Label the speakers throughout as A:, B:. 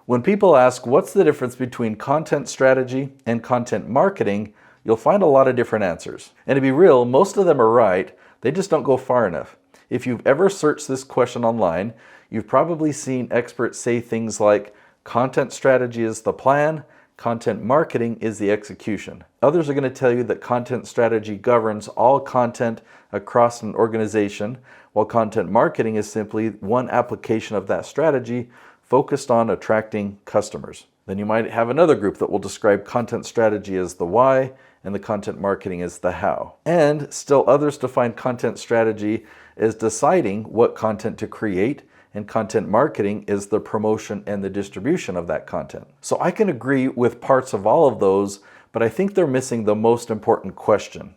A: When people ask what's the difference between content strategy and content marketing, you'll find a lot of different answers. And to be real, most of them are right, they just don't go far enough. If you've ever searched this question online, you've probably seen experts say things like, content strategy is the plan, content marketing is the execution. Others are going to tell you that content strategy governs all content across an organization, while content marketing is simply one application of that strategy focused on attracting customers. Then you might have another group that will describe content strategy as the why and the content marketing as the how. And still others define content strategy as deciding what content to create, and content marketing is the promotion and the distribution of that content. So I can agree with parts of all of those, but I think they're missing the most important question.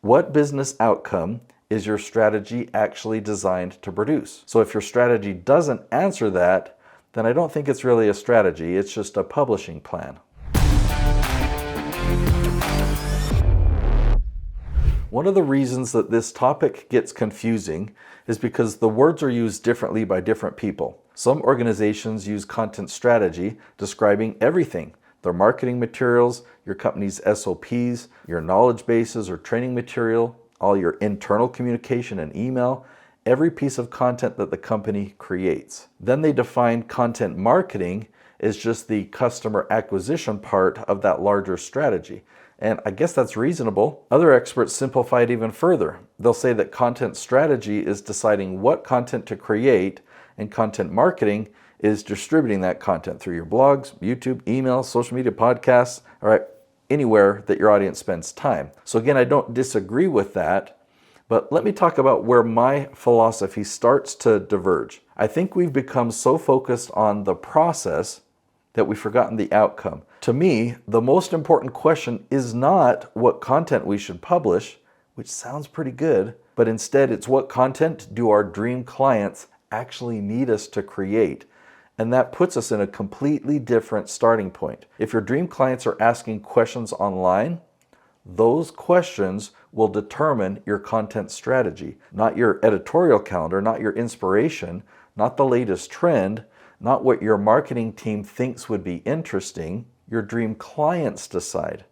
A: What business outcome is your strategy actually designed to produce? So if your strategy doesn't answer that, then I don't think it's really a strategy, it's just a publishing plan. One of the reasons that this topic gets confusing is because the words are used differently by different people. Some organizations use content strategy describing everything: their marketing materials, your company's SOPs, your knowledge bases or training material, all your internal communication and email, every piece of content that the company creates. Then they define content marketing as just the customer acquisition part of that larger strategy. And I guess that's reasonable. Other experts simplify it even further. They'll say that content strategy is deciding what content to create, and content marketing is distributing that content through your blogs, YouTube, email, social media, podcasts, all right, anywhere that your audience spends time. So again, I don't disagree with that, but let me talk about where my philosophy starts to diverge. I think we've become so focused on the process that we've forgotten the outcome. To me, the most important question is not what content we should publish, which sounds pretty good, but instead it's what content do our dream clients actually need us to create? And that puts us in a completely different starting point. If your dream clients are asking questions online, those questions will determine your content strategy, not your editorial calendar, not your inspiration, not the latest trend, not what your marketing team thinks would be interesting. Your dream clients decide.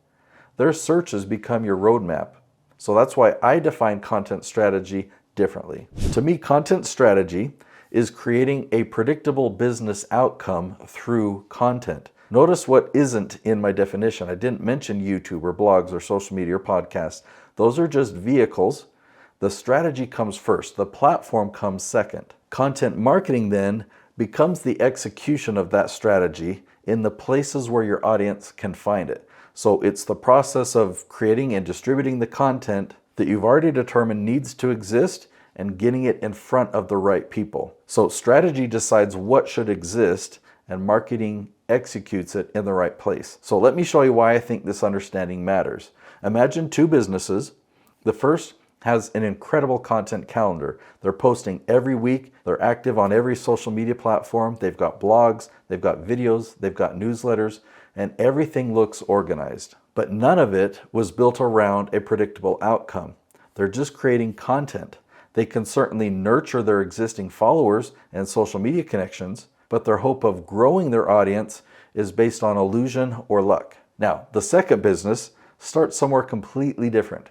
A: Their searches become your roadmap. So that's why I define content strategy differently. To me, content strategy is creating a predictable business outcome through content. Notice what isn't in my definition. I didn't mention YouTube or blogs or social media or podcasts. Those are just vehicles. The strategy comes first. The platform comes second. Content marketing then becomes the execution of that strategy in the places where your audience can find it. So it's the process of creating and distributing the content that you've already determined needs to exist and getting it in front of the right people. So strategy decides what should exist, and marketing executes it in the right place. So let me show you why I think this understanding matters. Imagine two businesses. The first has an incredible content calendar. They're posting every week. They're active on every social media platform. They've got blogs, they've got videos, they've got newsletters, and everything looks organized. But none of it was built around a predictable outcome. They're just creating content. They can certainly nurture their existing followers and social media connections, but their hope of growing their audience is based on illusion or luck. Now, the second business starts somewhere completely different.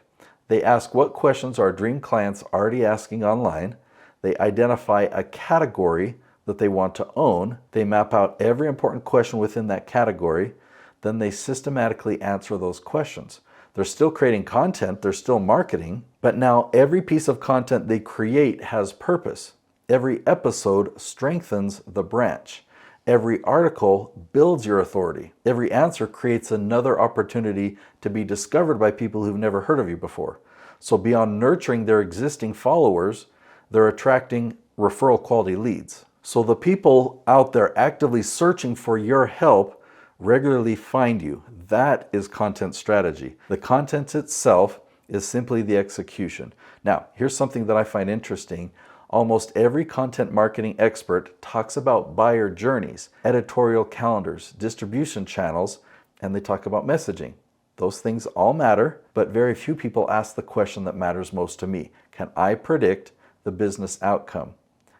A: They ask what questions our dream clients are already asking online. They identify a category that they want to own. They map out every important question within that category. Then they systematically answer those questions. They're still creating content, they're still marketing, but now every piece of content they create has purpose. Every episode strengthens the branch. Every article builds your authority. Every answer creates another opportunity to be discovered by people who've never heard of you before. So beyond nurturing their existing followers, they're attracting referral quality leads. So the people out there actively searching for your help regularly find you. That is content strategy. The content itself is simply the execution. Now, here's something that I find interesting. Almost every content marketing expert talks about buyer journeys, editorial calendars, distribution channels, and they talk about messaging. Those things all matter, but very few people ask the question that matters most to me. Can I predict the business outcome?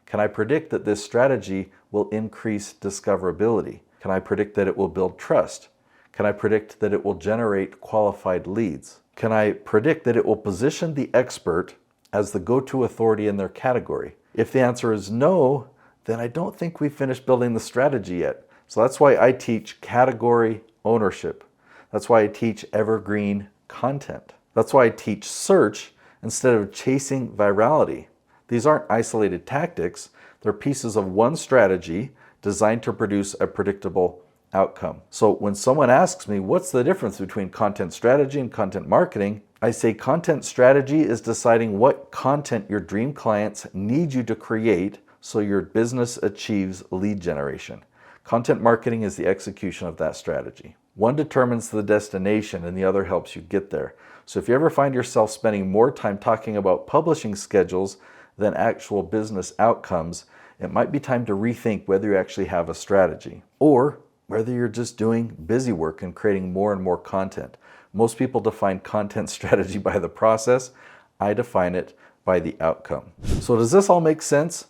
A: Can I predict that this strategy will increase discoverability? Can I predict that it will build trust? Can I predict that it will generate qualified leads? Can I predict that it will position the expert as the go-to authority in their category? If the answer is no, then I don't think we've finished building the strategy yet. So that's why I teach category ownership. That's why I teach evergreen content. That's why I teach search instead of chasing virality. These aren't isolated tactics. They're pieces of one strategy designed to produce a predictable outcome. So when someone asks me, what's the difference between content strategy and content marketing? I say content strategy is deciding what content your dream clients need you to create so your business achieves lead generation. Content marketing is the execution of that strategy. One determines the destination and the other helps you get there. So if you ever find yourself spending more time talking about publishing schedules than actual business outcomes, it might be time to rethink whether you actually have a strategy or whether you're just doing busy work and creating more and more content. Most people define content strategy by the process. I define it by the outcome. So does this all make sense?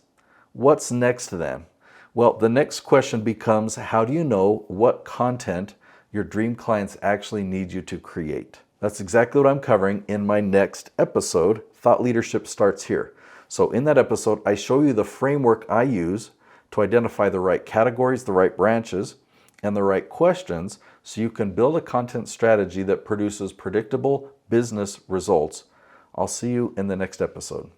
A: What's next then? Well, the next question becomes, how do you know what content your dream clients actually need you to create? That's exactly what I'm covering in my next episode, Thought Leadership Starts Here. So in that episode, I show you the framework I use to identify the right categories, the right branches, and the right questions so you can build a content strategy that produces predictable business results. I'll see you in the next episode.